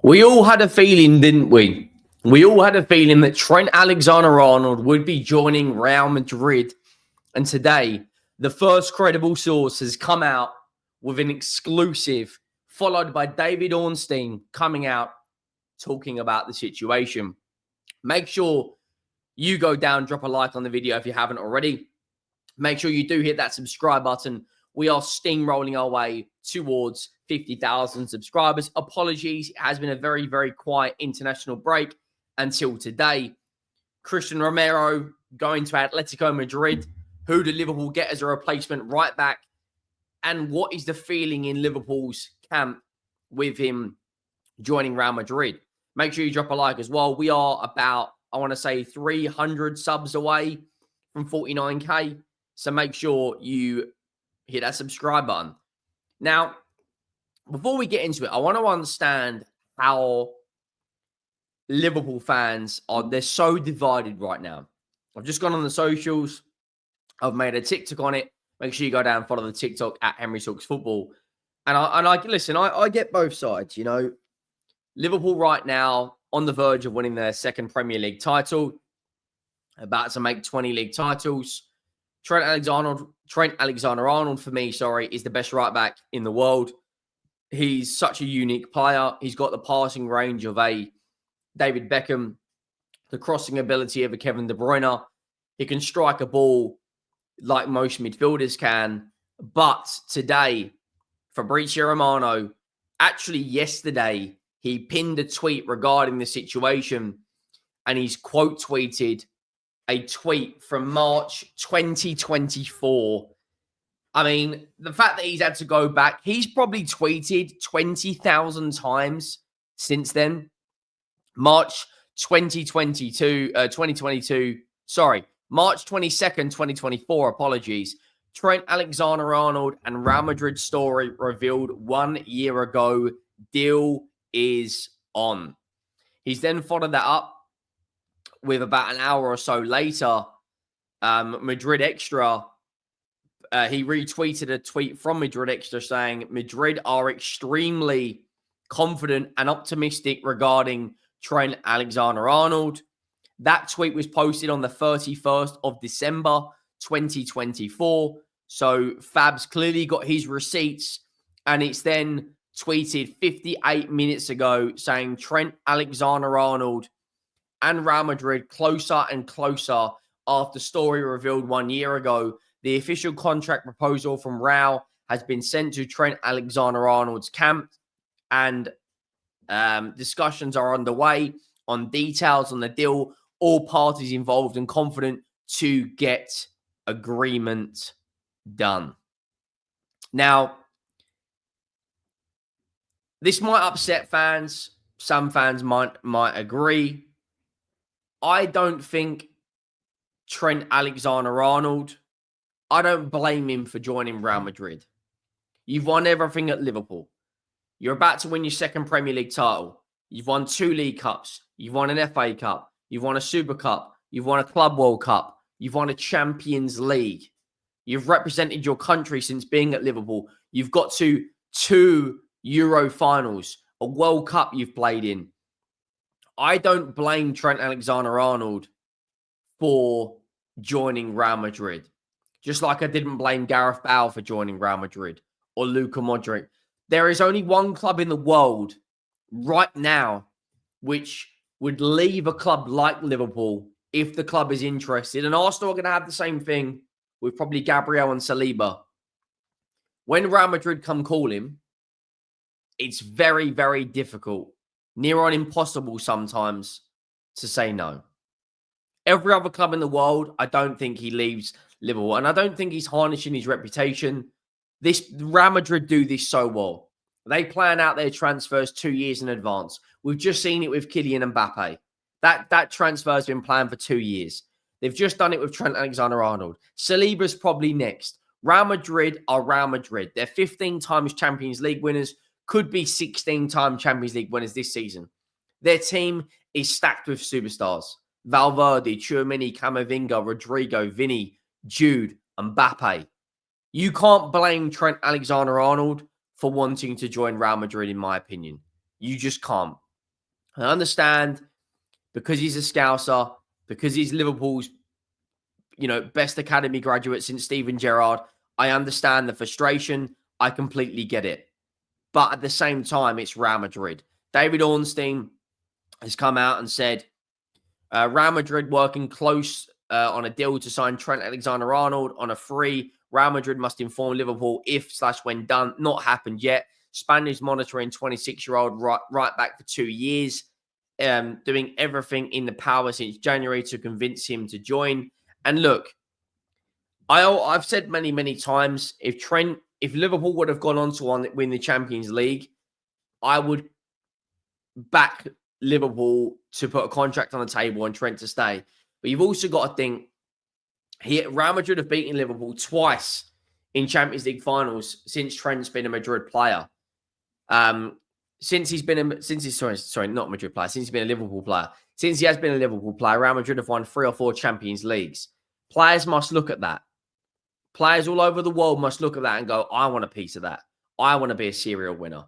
We all had a feeling, didn't we? We all had a feeling that Trent Alexander-Arnold would be joining Real Madrid. And today, the first credible source has come out with an exclusive, followed by David Ornstein coming out talking about the situation. Make sure you go down, drop a like on the video if you haven't already. Make sure you do hit that subscribe button. We are steamrolling our way towards 50,000 subscribers. Apologies, it has been a very, very quiet international break until today. Christian Romero going to Atletico Madrid. Who do Liverpool get as a replacement right back? And what is the feeling in Liverpool's camp with him joining Real Madrid? Make sure you drop a like as well. We are about, I want to say, 300 subs away from 49K. So make sure you hit that subscribe button. Now, before we get into it, I want to understand how Liverpool fans they're so divided right now. I've just gone on the socials. I've made a TikTok on it. Make sure you go down and follow the TikTok at Henry Talks Football. And I get both sides, you know. Liverpool right now on the verge of winning their second Premier League title, about to make 20 league titles. Trent Alexander-Arnold for me, is the best right back in the world. He's such a unique player. He's got the passing range of a David Beckham, the crossing ability of a Kevin De Bruyne. He can strike a ball like most midfielders can. But today, Fabrizio Romano, actually yesterday, he pinned a tweet regarding the situation, and he's quote tweeted a tweet from March 2024. I mean, the fact that he's had to go back, he's probably tweeted 20,000 times since then. March 22nd, 2024, apologies. Trent Alexander-Arnold and Real Madrid story revealed 1 year ago. Deal is on. He's then followed that up with about an hour or so later, Madrid Extra, he retweeted a tweet from Madrid Extra saying, Madrid are extremely confident and optimistic regarding Trent Alexander-Arnold. That tweet was posted on the 31st of December, 2024. So Fab's clearly got his receipts, and it's then tweeted 58 minutes ago saying Trent Alexander-Arnold and Real Madrid closer and closer after story revealed 1 year ago. The official contract proposal from Real has been sent to Trent Alexander-Arnold's camp, and discussions are underway on details on the deal. All parties involved and confident to get agreement done. Now, this might upset fans. Some fans might agree. I don't think Trent Alexander-Arnold, I don't blame him for joining Real Madrid. You've won everything at Liverpool. You're about to win your second Premier League title. You've won 2 League Cups. You've won an FA Cup. You've won a Super Cup. You've won a Club World Cup. You've won a Champions League. You've represented your country since being at Liverpool. You've got to 2 Euro finals, a World Cup you've played in. I don't blame Trent Alexander-Arnold for joining Real Madrid. Just like I didn't blame Gareth Bale for joining Real Madrid or Luka Modric. There is only one club in the world right now which would leave a club like Liverpool if the club is interested. And Arsenal are going to have the same thing with probably Gabriel and Saliba. When Real Madrid come call him, it's very, very difficult, near on impossible sometimes, to say no. Every other club in the world, I don't think he leaves Liverpool. And I don't think he's harnessing his reputation. Real Madrid do this so well. They plan out their transfers 2 years in advance. We've just seen it with Kylian Mbappe. That transfer has been planned for 2 years. They've just done it with Trent Alexander-Arnold. Saliba's probably next. Real Madrid are Real Madrid. They're 15 times Champions League winners. Could be 16-time Champions League winners this season. Their team is stacked with superstars. Valverde, Tchouaméni, Camavinga, Rodrigo, Vinny, Jude, Mbappe. You can't blame Trent Alexander-Arnold for wanting to join Real Madrid, in my opinion. You just can't. I understand because he's a Scouser, because he's Liverpool's, best academy graduate since Steven Gerrard. I understand the frustration. I completely get it. But at the same time, it's Real Madrid. David Ornstein has come out and said Real Madrid working close on a deal to sign Trent Alexander-Arnold on a free. Real Madrid must inform Liverpool if/when done. Not happened yet. Spanish monitoring 26-year-old right back for 2 years, doing everything in the power since January to convince him to join. And look, I've said many, many times, if Liverpool would have gone on to win the Champions League, I would back Liverpool to put a contract on the table and Trent to stay. But you've also got to think, Real Madrid have beaten Liverpool twice in Champions League finals since Trent's been a Madrid player. Since he's been a Liverpool player. Since he has been a Liverpool player, Real Madrid have won 3 or 4 Champions Leagues. Players must look at that. Players all over the world must look at that and go, I want a piece of that. I want to be a serial winner.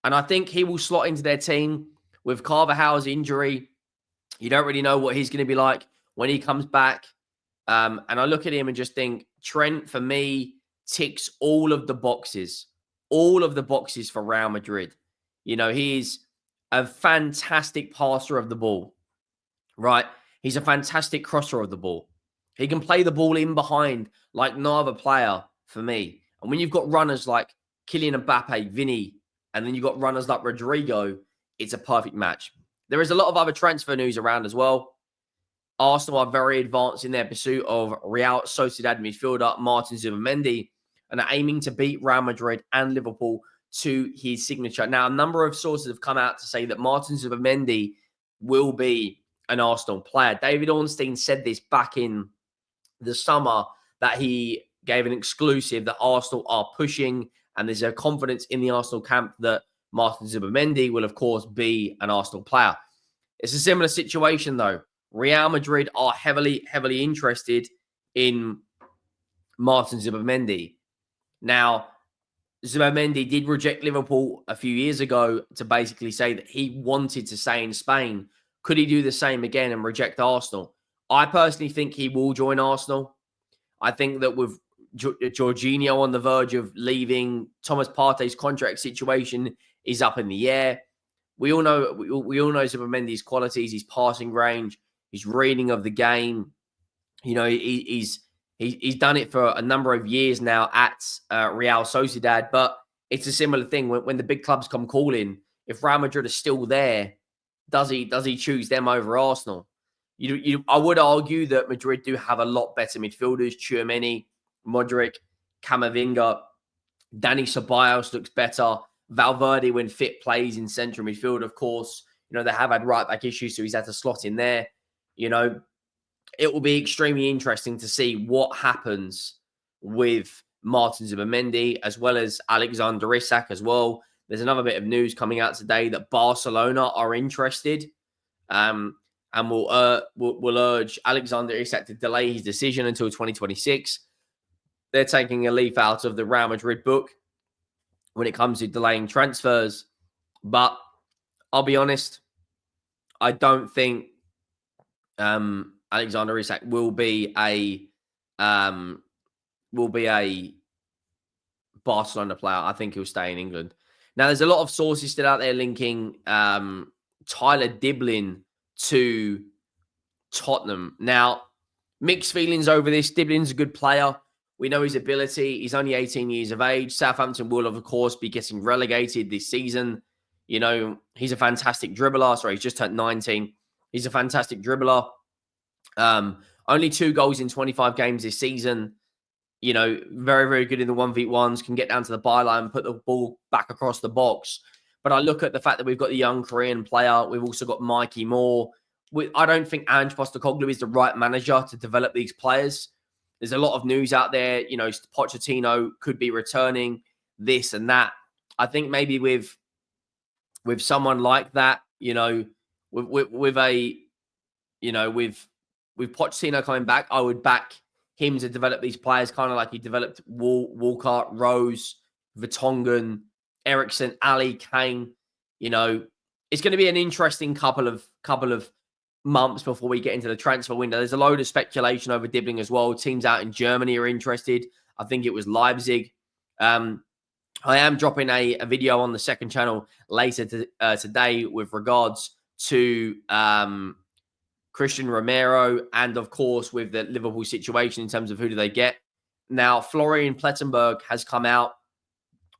And I think he will slot into their team with Carvajal's injury. You don't really know what he's going to be like when he comes back. And I look at him and just think, Trent, for me, ticks all of the boxes for Real Madrid. He's a fantastic passer of the ball, right? He's a fantastic crosser of the ball. He can play the ball in behind like no other player for me. And when you've got runners like Kylian Mbappe, Vinny, and then you've got runners like Rodrigo, it's a perfect match. There is a lot of other transfer news around as well. Arsenal are very advanced in their pursuit of Real Sociedad midfielder Martin Zubimendi and are aiming to beat Real Madrid and Liverpool to his signature. Now, a number of sources have come out to say that Martin Zubimendi will be an Arsenal player. David Ornstein said this back in the summer, that he gave an exclusive that Arsenal are pushing, and there's a confidence in the Arsenal camp that Martin Zubimendi will, of course, be an Arsenal player. It's a similar situation, though. Real Madrid are heavily, heavily interested in Martin Zubimendi. Now, Zubimendi did reject Liverpool a few years ago to basically say that he wanted to stay in Spain. Could he do the same again and reject Arsenal? I personally think he will join Arsenal. I think that with Jorginho on the verge of leaving, Thomas Partey's contract situation is up in the air. We all know Zubimendi's qualities, his passing range, his reading of the game. He's done it for a number of years now at Real Sociedad, but it's a similar thing when the big clubs come calling. If Real Madrid are still there, does he choose them over Arsenal? I would argue that Madrid do have a lot better midfielders. Tchouaméni, Modric, Camavinga, Dani Ceballos looks better. Valverde, when fit, plays in central midfield. Of course, they have had right back issues, so he's had to slot in there. It will be extremely interesting to see what happens with Martin Zubimendi as well as Alexander Isak as well. There's another bit of news coming out today that Barcelona are interested. And will urge Alexander Isak to delay his decision until 2026. They're taking a leaf out of the Real Madrid book when it comes to delaying transfers. But I'll be honest, I don't think Alexander Isak will be a Barcelona player. I think he'll stay in England. Now, there's a lot of sources still out there linking Tyler Diblin to Tottenham. Now, mixed feelings over this. Diblin's a good player. We know his ability. He's only 18 years of age. Southampton will, of course, be getting relegated this season. He's a fantastic dribbler. Sorry, he's just turned 19. He's a fantastic dribbler. Only 2 goals in 25 games this season. Very, very good in the 1v1s, can get down to the byline, put the ball back across the box. But I look at the fact that we've got the young Korean player. We've also got Mikey Moore. I don't think Ange Postecoglou is the right manager to develop these players. There's a lot of news out there. Pochettino could be returning, this and that. I think maybe with someone like that, with Pochettino coming back, I would back him to develop these players kind of like he developed Walcott, Rose, Vertonghen, Eriksen, Ali, Kane. it's going to be an interesting couple of months before we get into the transfer window. There's a load of speculation over Dibbling as well. Teams out in Germany are interested. I think it was Leipzig. I am dropping a video on the second channel later today with regards to Christian Romero and, of course, with the Liverpool situation in terms of who do they get. Now, Florian Plettenberg has come out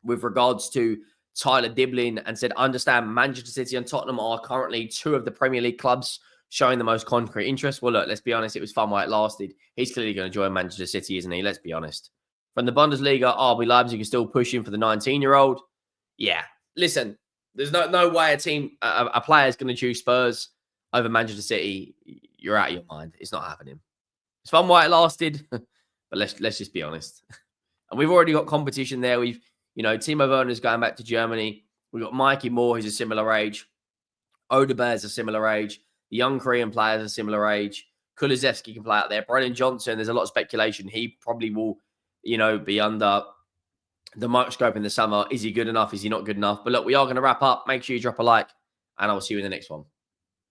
with regards to Tyler Dibbling and said, understand Manchester City and Tottenham are currently two of the Premier League clubs showing the most concrete interest. Well, look, let's be honest. It was fun while it lasted. He's clearly going to join Manchester City, isn't he? Let's be honest. From the Bundesliga, RB Leipzig is still pushing for the 19-year-old. Yeah, listen, there's no way a player is going to choose Spurs over Manchester City. You're out of your mind. It's not happening. It's fun while it lasted, but let's just be honest. And we've already got competition there. We've, Timo Werner's going back to Germany. We've got Mikey Moore, who's a similar age. Odebear's a similar age. The young Korean players are a similar age. Kulusevski can play out there. Brennan Johnson, there's a lot of speculation. He probably will, be under the microscope in the summer. Is he good enough? Is he not good enough? But look, we are going to wrap up. Make sure you drop a like, and I'll see you in the next one.